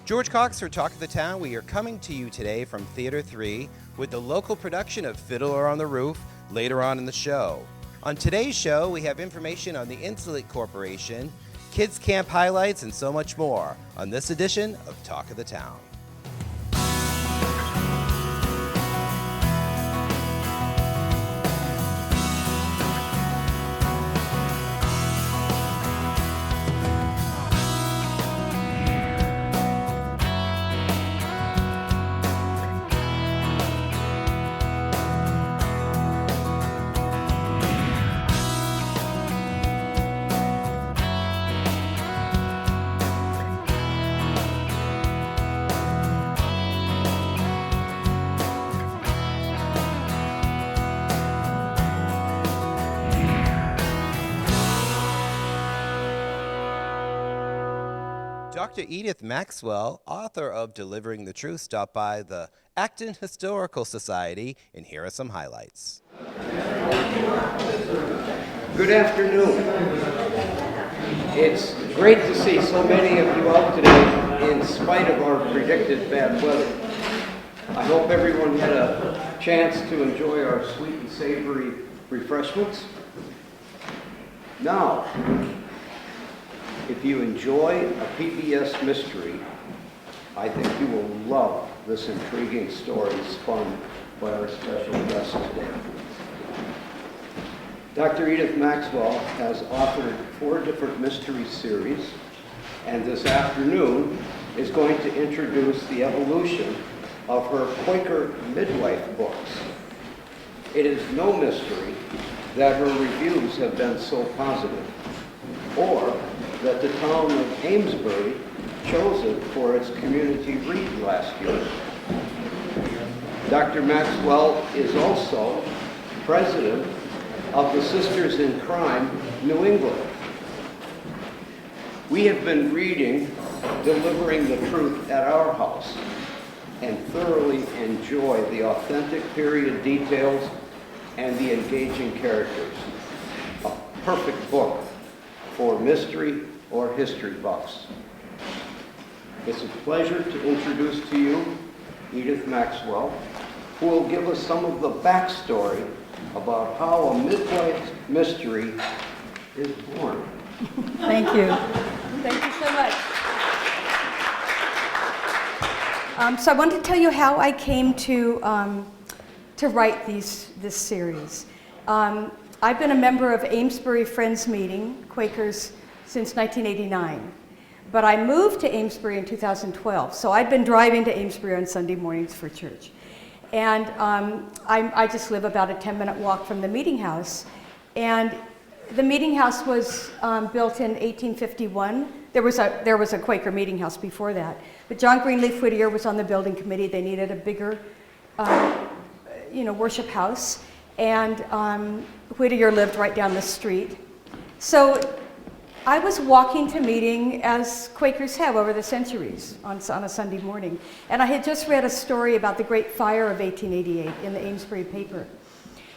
George Cox for Talk of the Town. We are coming to you today from Theater 3 with the local production of Fiddler on the Roof later on in the show. On today's show, we have information on the Insulet Corporation, kids camp highlights, and so much more on this edition of Talk of the Town. Dr. Edith Maxwell, author of Delivering the Truth, stopped by the Acton Historical Society, and here are some highlights. Good afternoon. It's great to see so many of you out today in spite of our predicted bad weather. I hope everyone had a chance to enjoy our sweet and savory refreshments. Now, if you enjoy a PBS mystery, I think you will love this intriguing story spun by our special guest today. Dr. Edith Maxwell has authored 4 different mystery series, and this afternoon is going to introduce the evolution of her Quaker midwife books. It is no mystery that her reviews have been so positive, or that the town of Amesbury chose it for its community read last year. Dr. Maxwell is also president of the Sisters in Crime New England. We have been reading Delivering the Truth at our house and thoroughly enjoy the authentic period details and the engaging characters. A perfect book for mystery or history buffs. It's a pleasure to introduce to you Edith Maxwell, who will give us some of the backstory about how a midwife mystery is born. Thank you. Thank you so much. So I wanted to tell you how I came to write this series. I've been a member of Amesbury Friends Meeting, Quakers, since 1989. But I moved to Amesbury in 2012, so I'd been driving to Amesbury on Sunday mornings for church. And I just live about a 10-minute walk from the meeting house. And the meeting house was built in 1851. There was a Quaker meeting house before that. But John Greenleaf Whittier was on the building committee. They needed a bigger worship house. And Whittier lived right down the street. So I was walking to meeting, as Quakers have over the centuries, on a Sunday morning. And I had just read a story about the Great Fire of 1888 in the Amesbury paper.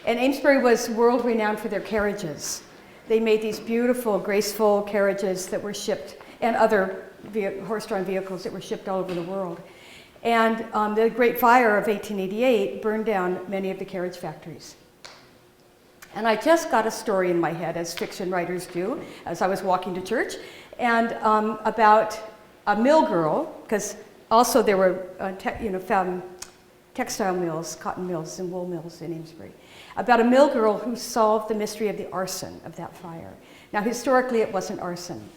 And Amesbury was world-renowned for their carriages. They made these beautiful, graceful carriages that were shipped, and other horse-drawn vehicles that were shipped all over the world. And the Great Fire of 1888 burned down many of the carriage factories. And I just got a story in my head, as fiction writers do, as I was walking to church, and about a mill girl, because also there were textile mills, cotton mills, and wool mills in Amesbury, about a mill girl who solved the mystery of the arson of that fire. Now, historically, it wasn't arson,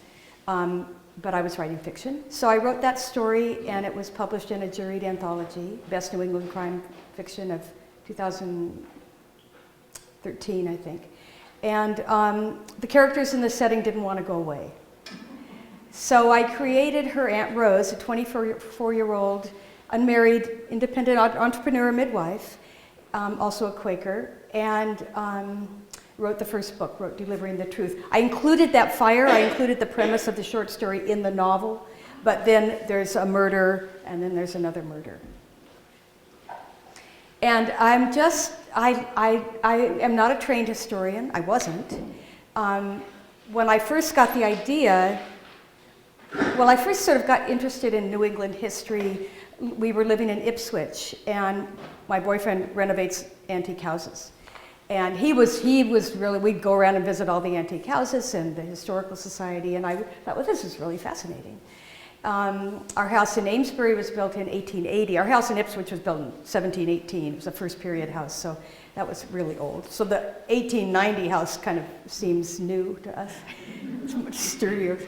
but I was writing fiction. So I wrote that story, and it was published in a juried anthology, Best New England Crime Fiction of 2013, I think. And the characters in the setting didn't want to go away. So I created her Aunt Rose, a 24-year-old, unmarried, independent entrepreneur midwife, also a Quaker, and wrote the first book, wrote Delivering the Truth. I included that fire, I included the premise of the short story in the novel, but then there's a murder, and then there's another murder. And I'm just, I am not a trained historian. I wasn't. When I first got the idea, Well, I first sort of got interested in New England history. We were living in Ipswich, and my boyfriend renovates antique houses. And he was really, we'd go around and visit all the antique houses and the Historical Society, and I thought, well, this is really fascinating. Our house in Amesbury was built in 1880. Our house in Ipswich was built in 1718. It was a first period house, so that was really old. So the 1890 house kind of seems new to us. It's much sturdier.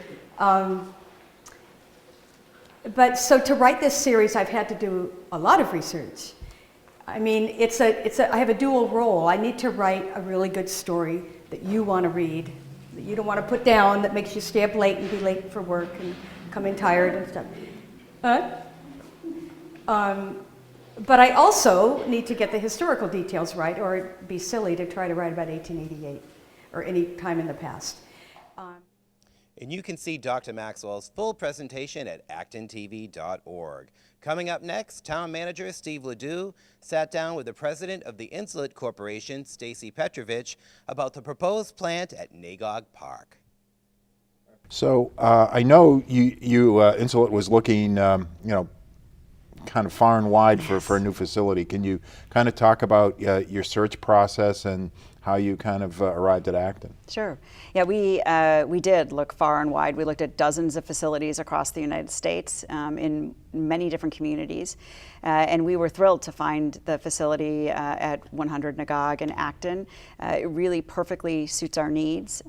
But so to write this series, I've had to do a lot of research. I mean, I have a dual role. I need to write a really good story that you want to read, that you don't want to put down, that makes you stay up late and be late for work and come in tired and stuff. But I also need to get the historical details right, or it'd be silly to try to write about 1888 or any time in the past. And you can see Dr. Maxwell's full presentation at actontv.org. Coming up next, Town Manager Steve Ledoux sat down with the president of the Insulet Corporation, Stacy Petrovich, about the proposed plant at Nagog Park. So I know Insulet was looking, kind of far and wide for a new facility. Can you kind of talk about your search process and how you kind of arrived at Acton? Sure. Yeah, we did look far and wide. We looked at dozens of facilities across the United States in many different communities. And we were thrilled to find the facility at 100 Nagog in Acton. It really perfectly suits our needs.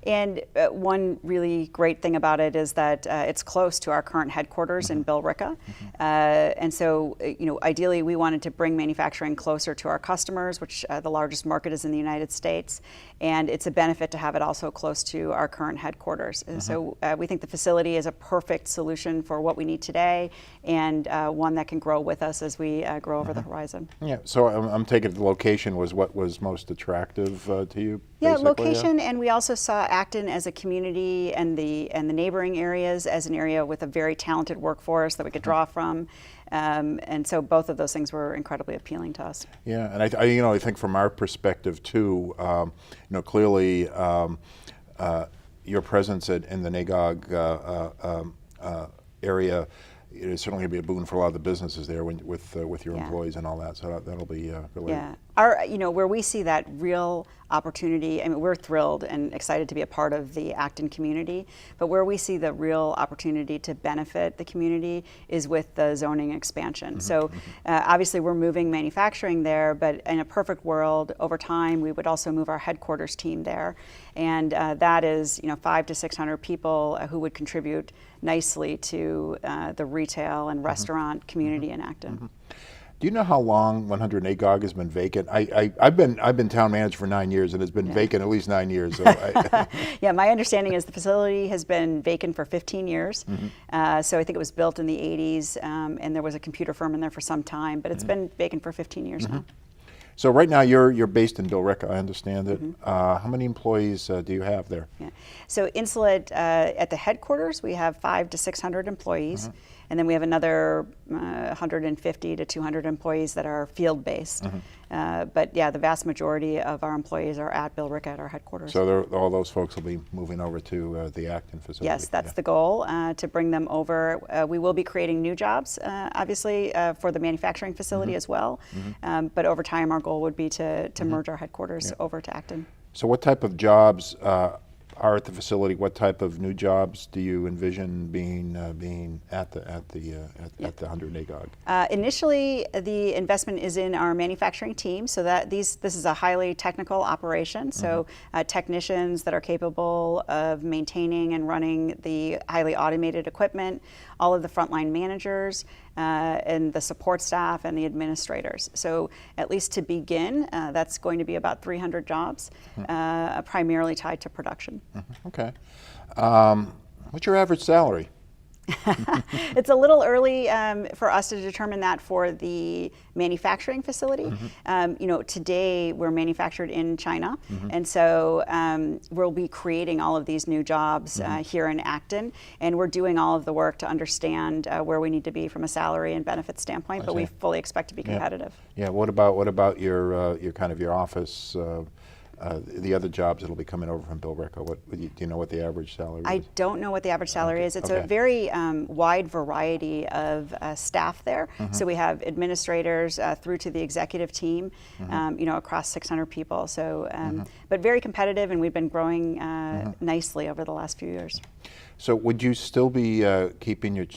And one really great thing about it is that it's close to our current headquarters in Billerica. And so, ideally we wanted to bring manufacturing closer to our customers, which the largest market is in the United States. And it's a benefit to have it also close to our current headquarters. And so we think the facility is a perfect solution for what we need today, and one that can grow with us as we grow over the horizon. Yeah, so I'm taking the location was what was most attractive to you? Yeah, location, and we also saw Acton as a community and the neighboring areas as an area with a very talented workforce that we could draw from. And so both of those things were incredibly appealing to us. Yeah, and I think from our perspective too, clearly your presence in the Nagog area is certainly going to be a boon for a lot of the businesses there with your employees and all that. So that'll be really. Yeah, where we see that real opportunity. I mean, we're thrilled and excited to be a part of the Acton community. But where we see the real opportunity to benefit the community is with the zoning expansion. So obviously, we're moving manufacturing there, but in a perfect world, over time, we would also move our headquarters team there, and that is 500 to 600 people who would contribute nicely to the retail and restaurant community in Acton. Do you know how long 100 Nagog has been vacant? I've been town manager for 9 years, and it's been vacant at least 9 years. So yeah, my understanding is the facility has been vacant for 15 years. So I think it was built in the 80s, and there was a computer firm in there for some time, but it's been vacant for 15 years now. So right now you're based in Billerica, I understand it. How many employees do you have there? Yeah. So Insulet, at the headquarters, we have 500 to 600 employees. And then we have another 150 to 200 employees that are field-based. But yeah, the vast majority of our employees are at Billerica at our headquarters. So all those folks will be moving over to the Acton facility? Yes, that's the goal, to bring them over. We will be creating new jobs, obviously, for the manufacturing facility as well. But over time, our goal would be to merge our headquarters over to Acton. So what type of jobs are at the facility? What type of new jobs do you envision being at the 100 Nagog? Initially, the investment is in our manufacturing team, so that this is a highly technical operation. So technicians that are capable of maintaining and running the highly automated equipment, all of the frontline managers, and the support staff and the administrators. So at least to begin, that's going to be about 300 jobs, primarily tied to production. Okay. What's your average salary? It's a little early for us to determine that for the manufacturing facility. Today we're manufactured in China, and so we'll be creating all of these new jobs here in Acton, and we're doing all of the work to understand where we need to be from a salary and benefits standpoint. But we fully expect to be competitive. Yeah. What about your kind of your office the other jobs that'll be coming over from Billerica? Do you know what the average salary I is? don't know what the average salary is. It's Okay. a very wide variety of staff there. So we have administrators through to the executive team, across 600 people. So, but very competitive, and we've been growing nicely over the last few years. So would you still be keeping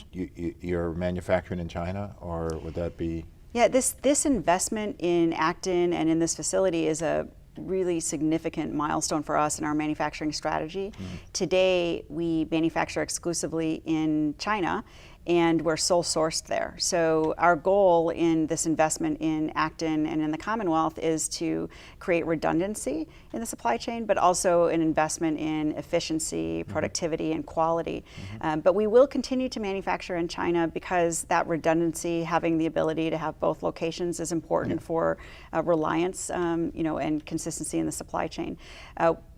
your manufacturing in China, or would that be? Yeah, this investment in Acton and in this facility is a really significant milestone for us in our manufacturing strategy. Today, we manufacture exclusively in China, and we're sole sourced there. So our goal in this investment in Acton and in the Commonwealth is to create redundancy in the supply chain, but also an investment in efficiency, productivity, and quality. But we will continue to manufacture in China because that redundancy, having the ability to have both locations, is important for reliance, and consistency in the supply chain.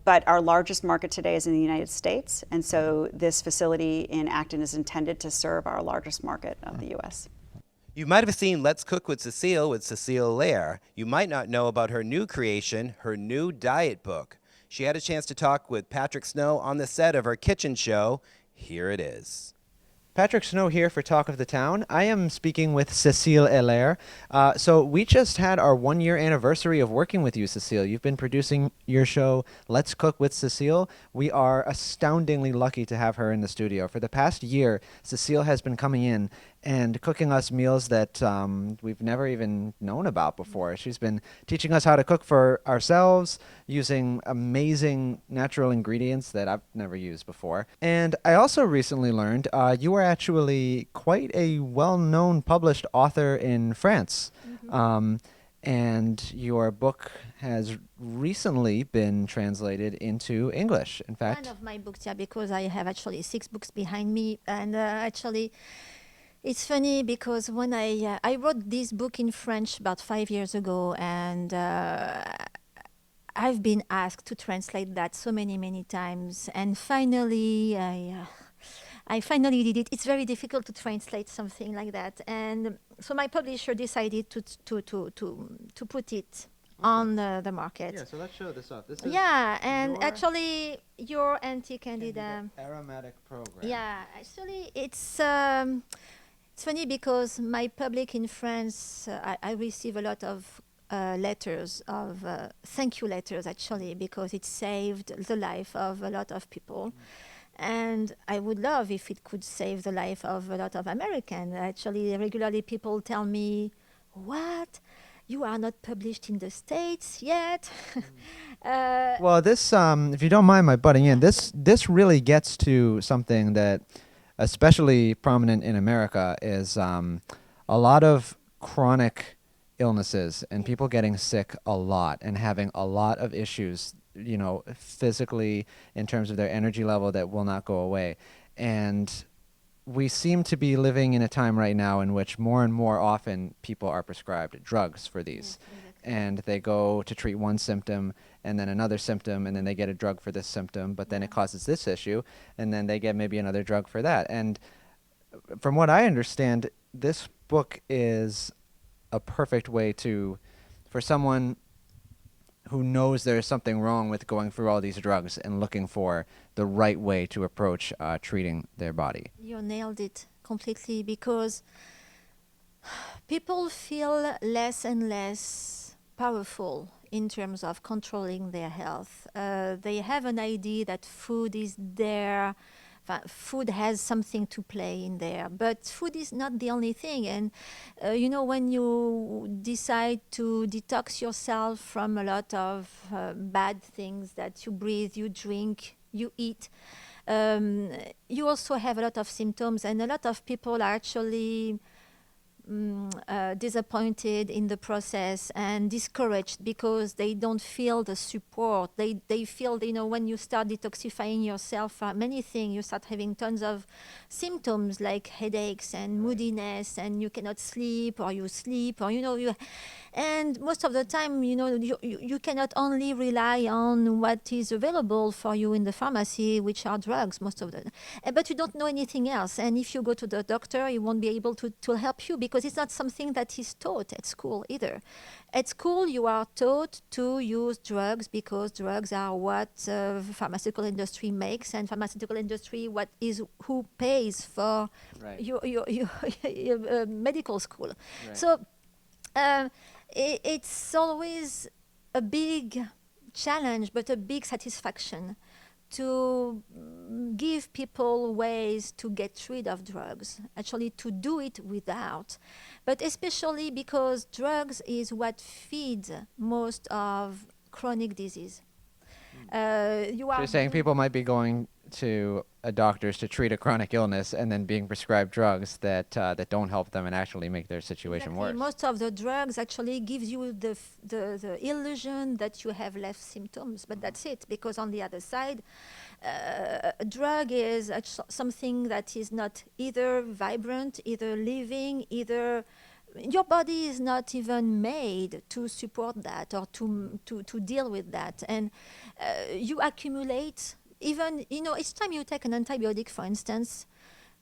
But our largest market today is in the United States, and so this facility in Acton is intended to serve our largest market of the U.S. You might have seen Let's Cook with Cecile Lair. You might not know about her new creation, her new diet book. She had a chance to talk with Patrick Snow on the set of her kitchen show. Here it is. Patrick Snow here for Talk of the Town. I am speaking with Cecile Lair. So we just had our 1-year anniversary of working with you, Cecile. You've been producing your show, Let's Cook with Cecile. We are astoundingly lucky to have her in the studio. For the past year, Cecile has been coming in and cooking us meals that we've never even known about before. She's been teaching us how to cook for ourselves using amazing natural ingredients that I've never used before. And I also recently learned you are actually quite a well-known published author in France. And your book has recently been translated into English. In fact, One of my books, yeah, because I have actually 6 books behind me, and actually, it's funny because when I wrote this book in French about 5 years ago, and I've been asked to translate that so many times, and finally I finally did it. It's very difficult to translate something like that, and so my publisher decided to put it on the market. yeah, so let's show this off. This Yeah, and your- actually, your anti-candida. aromatic program. Yeah, actually, it's funny because my public in France, I receive a lot of letters of thank you letters actually, because it saved the life of a lot of people. And I would love if it could save the life of a lot of Americans. Actually, regularly people tell me, what? You are not published in the States yet? Well, this, if you don't mind my butting in, this really gets to something that, especially prominent in America, is a lot of chronic illnesses and people getting sick a lot and having a lot of issues, physically in terms of their energy level that will not go away. And we seem to be living in a time right now in which more and more often people are prescribed drugs for these. And they go to treat one symptom and then another symptom, and then they get a drug for this symptom, but then it causes this issue, and then they get maybe another drug for that. And from what I understand, this book is a perfect way for someone who knows there's something wrong with going through all these drugs and looking for the right way to approach treating their body. You nailed it completely, because people feel less and less powerful in terms of controlling their health. They have an idea that food is there, food has something to play in there, but food is not the only thing. And when you decide to detox yourself from a lot of bad things that you breathe, you drink, you eat, you also have a lot of symptoms, and a lot of people are actually disappointed in the process and discouraged because they don't feel the support. They feel, when you start detoxifying yourself from many things, you start having tons of symptoms like headaches and moodiness, and you cannot sleep, or you sleep, or and most of the time, you cannot only rely on what is available for you in the pharmacy, which are drugs most of the time, but you don't know anything else. And if you go to the doctor, he won't be able to help you, because because it's not something that is taught at school either. At school, you are taught to use drugs because drugs are what the pharmaceutical industry makes, and pharmaceutical industry who pays for your medical school. Right. So it's always a big challenge, but a big satisfaction to give people ways to get rid of drugs, actually to do it without, but especially because drugs is what feeds most of chronic disease. So you're saying people might be going to a doctor's to treat a chronic illness and then being prescribed drugs that don't help them and actually make their situation Exactly. worse. Most of the drugs actually gives you the illusion that you have less symptoms, but that's it. Because on the other side, a drug is something that is not either vibrant, either living, either your body is not even made to support that or to deal with that, and you accumulate. Even, each time you take an antibiotic, for instance,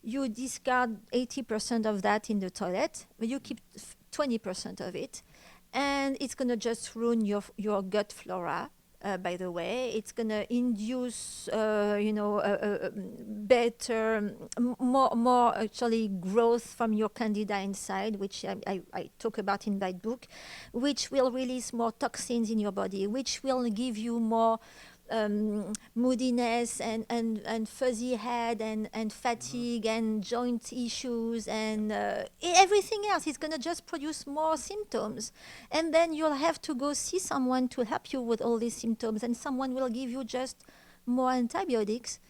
you discard 80% of that in the toilet, but you keep 20% of it, and it's going to just ruin your gut flora. By the way, it's going to induce, better, more actually growth from your candida inside, which I talk about in that book, which will release more toxins in your body, which will give you more moodiness and fuzzy head and fatigue and joint issues and everything else. It's going to just produce more symptoms. And then you'll have to go see someone to help you with all these symptoms, and someone will give you just more antibiotics,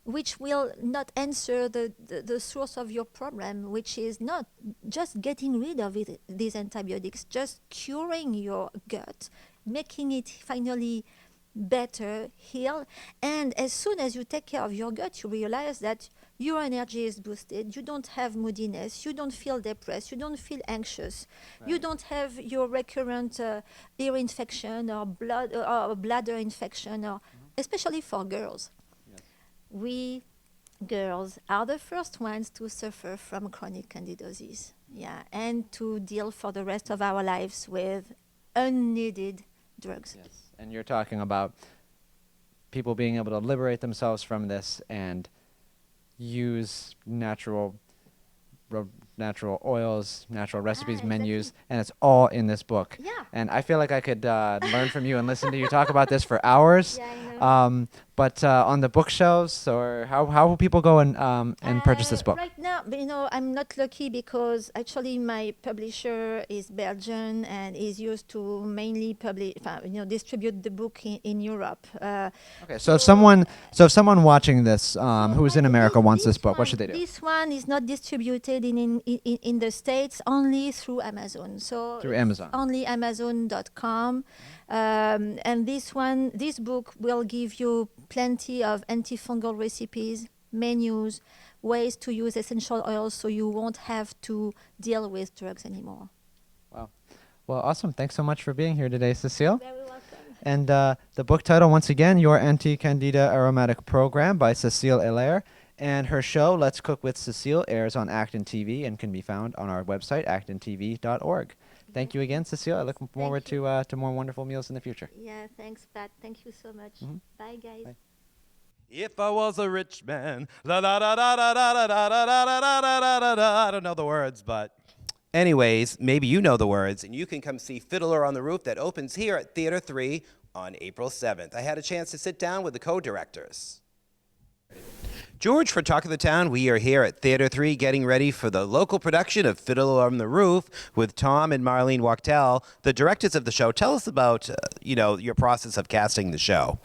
which will not answer the source of your problem, which is not just getting rid of these antibiotics, just curing your gut, making it finally better, heal. And as soon as you take care of your gut, you realize that your energy is boosted, you don't have moodiness, you don't feel depressed, you don't feel anxious, you don't have your recurrent ear infection or bladder infection, or especially for girls. We girls are the first ones to suffer from chronic candidosis, and to deal for the rest of our lives with unneeded drugs. Yes. And you're talking about people being able to liberate themselves from this and use natural oils, natural recipes, menus, and it's all in this book. Yeah. And I feel like I could learn from you and listen to you talk about this for hours. Yeah, I know. But on the bookshelves, or how will people go and purchase this book? Right now, I'm not lucky because actually my publisher is Belgian and is used to mainly distribute the book in Europe. Okay, so if someone watching this who is in America wants this book, what should they do? This one is not distributed in the States, only through Amazon. So Through Amazon. Only Amazon.com. And this book will give you plenty of antifungal recipes, menus, ways to use essential oils so you won't have to deal with drugs anymore. Wow. Well, awesome. Thanks so much for being here today, Cecile. Very welcome. And the book title, once again, Your Anti-Candida Aromatic Program by Cecile Hilaire. And her show, Let's Cook with Cecile, airs on Acton TV and can be found on our website, actontv.org. Thank you again, Cecile. I look forward to more wonderful meals in the future. Yeah, thanks, Pat. Thank you so much. Bye, guys. Bye. If I was a rich man, la da da da da da da da da da da da da da. I don't know the words, but anyways, maybe you know the words, and you can come see Fiddler on the Roof that opens here at Theater 3 on April 7th. I had a chance to sit down with the co-directors. George for Talk of the Town. We are here at Theater 3 getting ready for the local production of Fiddler on the Roof with Tom and Marlene Wachtel, the directors of the show. Tell us about, your process of casting the show.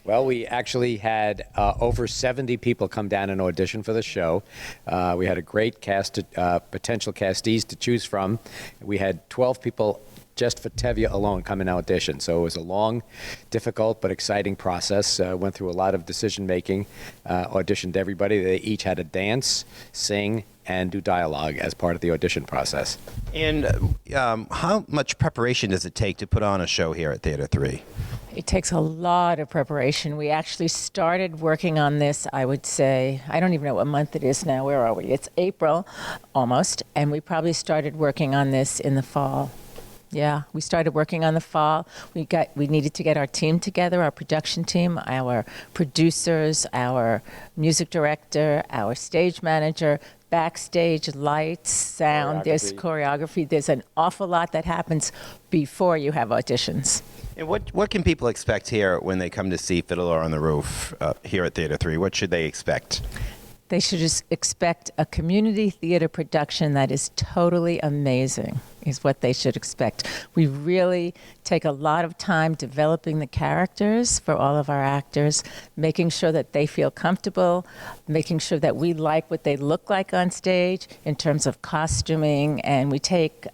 Well, we actually had over 70 people come down and audition for the show. We had a great cast, potential castees to choose from. We had 12 people just for Tevye alone come and audition. So it was a long, difficult, but exciting process. Went through a lot of decision-making, auditioned everybody. They each had to dance, sing, and do dialogue as part of the audition process. And how much preparation does it take to put on a show here at Theater 3? It takes a lot of preparation. We actually started working on this, I would say, I don't even know what month it is now. Where are we? It's April, almost. And we probably started working on this in the fall. Yeah, we started working on the fall. We needed to get our team together, our production team, our producers, our music director, our stage manager, backstage, lights, sound, there's choreography. There's an awful lot that happens before you have auditions. And what can people expect here when they come to see Fiddler on the Roof here at Theater 3? What should they expect? They should just expect a community theater production that is totally amazing, is what they should expect. We really take a lot of time developing the characters for all of our actors, making sure that they feel comfortable, making sure that we like what they look like on stage in terms of costuming, and we take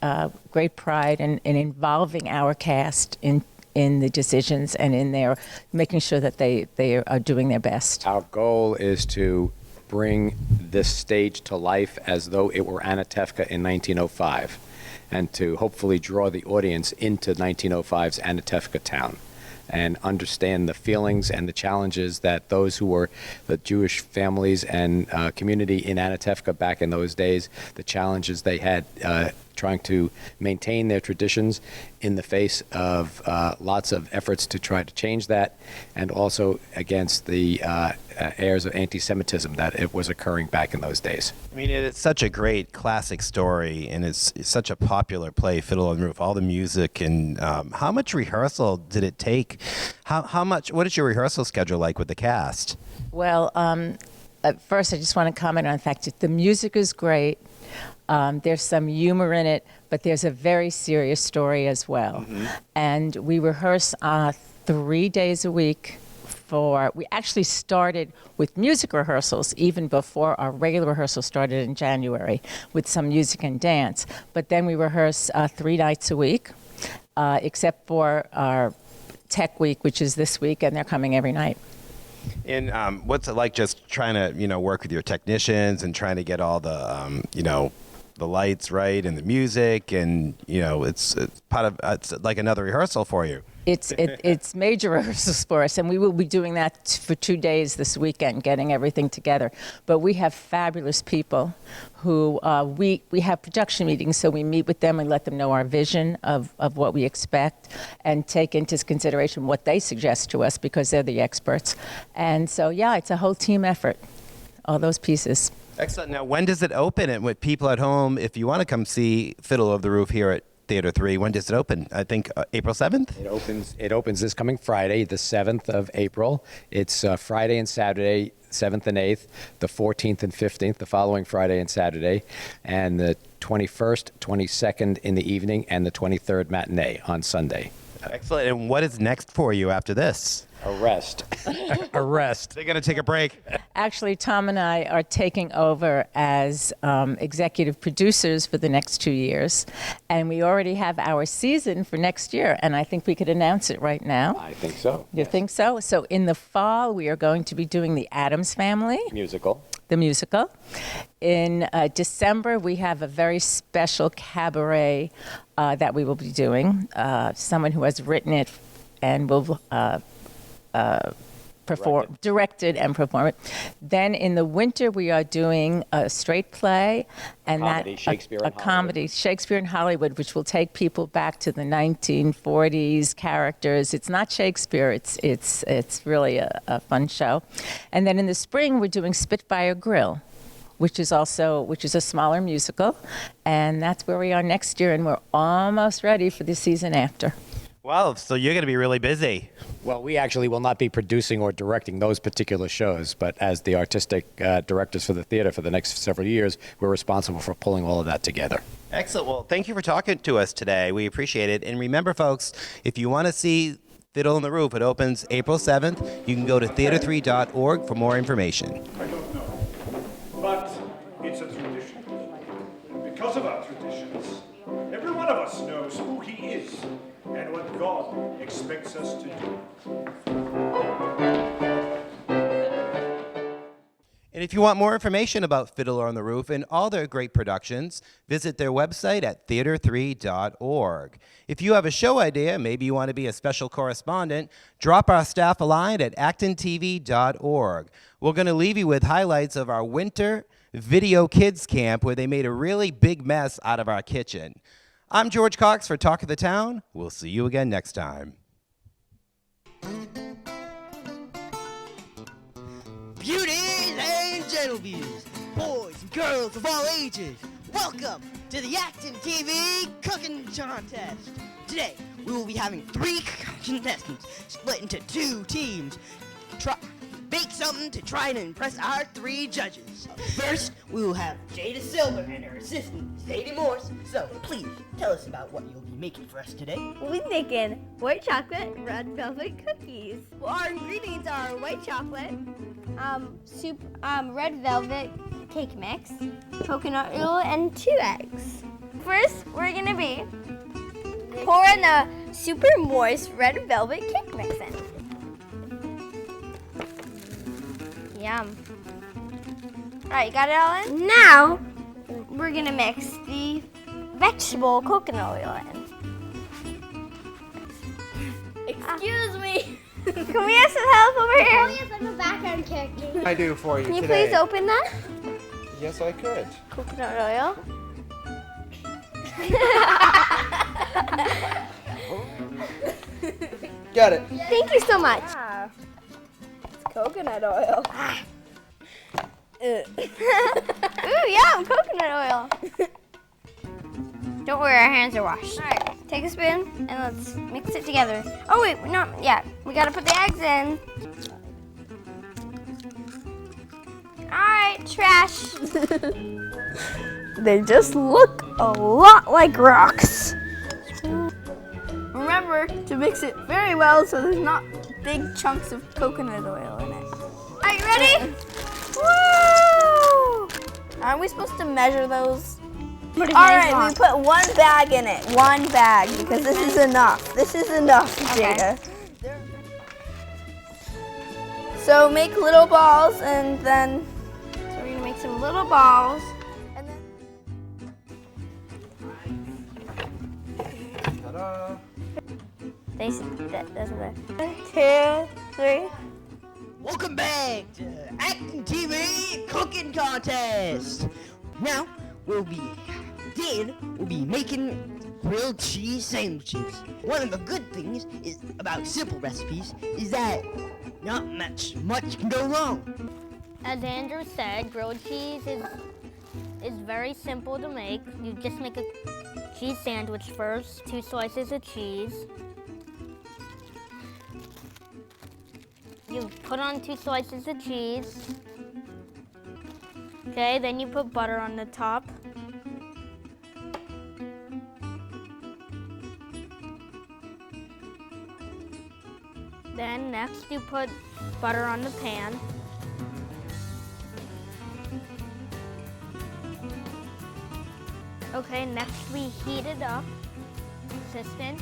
great pride in involving our cast in the decisions and in their making sure that they are doing their best. Our goal is to bring this stage to life as though it were Anatevka in 1905, and to hopefully draw the audience into 1905's Anatevka town and understand the feelings and the challenges that those who were the Jewish families and community in Anatevka back in those days, the challenges they had trying to maintain their traditions in the face of lots of efforts to try to change that, and also against the airs of anti-Semitism that it was occurring back in those days. I mean, it's such a great classic story, and it's such a popular play, Fiddle on the Roof, all the music, and how much rehearsal did it take? What is your rehearsal schedule like with the cast? Well, first I just want to comment on the fact that the music is great. There's some humor in it, but there's a very serious story as well. Mm-hmm. And we rehearse 3 days a week. We actually started with music rehearsals even before our regular rehearsal started in January with some music and dance. But then we rehearse 3 nights a week, except for our tech week, which is this week, and they're coming every night. And what's it like just trying to, work with your technicians and trying to get all the, the lights right and the music, and it's like another rehearsal for you. It's major rehearsals for us, and we will be doing that for 2 days this weekend, getting everything together. But we have fabulous people who we have production meetings, so we meet with them and let them know our vision of what we expect and take into consideration what they suggest to us because they're the experts. And so, yeah, it's a whole team effort, all those pieces. Excellent. Now, when does it open? And with people at home, if you want to come see Fiddle of the Roof here at Theater 3, when does it open? I think April 7th? It opens this coming Friday, the 7th of April. It's Friday and Saturday, 7th and 8th, the 14th and 15th, the following Friday and Saturday, and the 21st, 22nd in the evening, and the 23rd matinee on Sunday. Excellent. And what is next for you after this? Arrest. Arrest. They're going to take a break. Actually, Tom and I are taking over as executive producers for the next 2 years, and we already have our season for next year, and I think we could announce it right now. I think so. You think so? So in the fall, we are going to be doing The Addams Family. Musical. The musical. In December, we have a very special cabaret that we will be doing. Someone who has written it and will directed and perform it. Then in the winter, we are doing a straight play and comedy, Shakespeare a comedy, Shakespeare in Hollywood, which will take people back to the 1940s characters. It's not Shakespeare. It's really a fun show. And then in the spring, we're doing Spitfire Grill, which is a smaller musical, and that's where we are next year, and we're almost ready for the season after. Wow, so you're going to be really busy. Well, we actually will not be producing or directing those particular shows, but as the artistic directors for the theater for the next several years, we're responsible for pulling all of that together. Excellent. Well, thank you for talking to us today. We appreciate it. And remember, folks, if you want to see Fiddle on the Roof, it opens April 7th. You can go to theater3.org for more information. I don't know, but it's a tradition. Because of our traditions, every one of us knows who he is and what God expects us to do. And if you want more information about Fiddler on the Roof and all their great productions, visit their website at theater3.org. If you have a show idea, maybe you want to be a special correspondent, drop our staff a line at actontv.org. We're going to leave you with highlights of our winter video kids camp where they made a really big mess out of our kitchen. I'm George Cox for Talk of the Town. We'll see you again next time. Beauties and gentlemen, boys and girls of all ages, welcome to the Acton TV Cooking Contest. Today, we will be having 3 contestants split into 2 teams. Bake something to try and impress our 3 judges. First, we will have Jada Silver and her assistant, Sadie Morse. So, please, tell us about what you'll be making for us today. We'll be making white chocolate, red velvet cookies. Well, our ingredients are white chocolate, red velvet cake mix, coconut oil, and 2 eggs. First, we're gonna be pouring the super moist red velvet cake mix in. Yum. Alright, you got it all in? Now, we're gonna mix the vegetable coconut oil in. Excuse me. Can we have some help over here? Oh, yes, I'm a background character. I do for you Can you today. please open that? Yes, I could. Coconut oil. Got it. Thank you so much. Coconut oil. Ooh, yum, coconut oil. Don't worry, our hands are washed. All right, take a spoon and let's mix it together. Oh wait, not yet. We gotta put the eggs in. All right, trash. They just look a lot like rocks. Remember to mix it very well so there's not big chunks of coconut oil in it. Are you ready? Woo! Aren't we supposed to measure those? All right, we put 1 bag in it. 1 bag, because this is enough. This is enough, Jada. So make little balls, and then so we're gonna make some little balls, and then. Ta-da! That's the 1, 2, 3. Welcome back to Acton TV Cooking Contest. Now, we'll be making grilled cheese sandwiches. One of the good things about simple recipes is that not much can go wrong. As Andrew said, grilled cheese is very simple to make. You just make a cheese sandwich first, 2 slices of cheese. You put on 2 slices of cheese. Okay, then you put butter on the top. Then next you put butter on the pan. Okay, next we heat it up. Consistent.